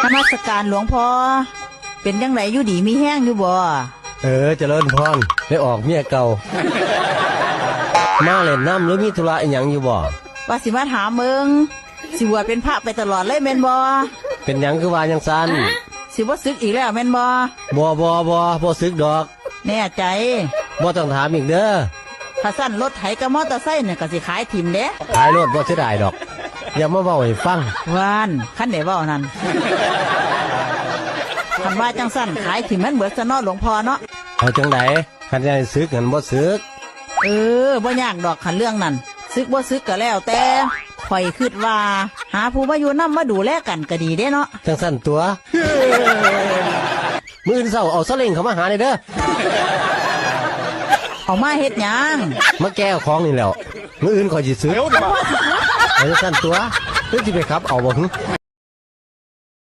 นมัสการหลวงพ่อเป็นยังไงอยู่ดีมีแห้งอยู่บ่เจริญพรได้ออกเมียเก่ามาเล่นน้ำหรือมีธุระอีหยังอยู่บ่ว่าสิมาถามมึงสิบวชเป็นพระไปตลอดเลยแม่นบ่เป็นหยังคือว่ายังซันสิบ่ศึกอีกแล้วแม่นบ่บ่ซึกดอกแน่ใจบ่ต้องถามอีกเด้อถ้าสั้นรถไถกับมอเตอร์ไซค์เนี่ยก็สิขายถิ่มเด้ขายรถบ่เสียดายดอกอย่ามาเว้าให้ฟังวานคันได้เว้านั่นคันว่าจังสั้นขายถิ่มมันเบิดซะเนาะหลวงพ่อเนาะเอาจังได๋คันได้ซึกหันบ่ซึกบ่ยากดอกคันเรื่องนั้นซึกบ่ซึกก็แล้วแต่ข่อยคิดว่าหาผู้มาอยู่นำมาดูแลกันก็ดีเด้เนาะจังสั้นตัว มื้ออื่นเช้าเอาซาเล้งเข้ามาหาได้เด้อเอามาเฮ็ดหยังมาแก้ของนี่แหล้วมื้ออื่นข่อยสิซึกเอาจังสั้นตัวเพิ่นสิไปขับเอาบ่หึ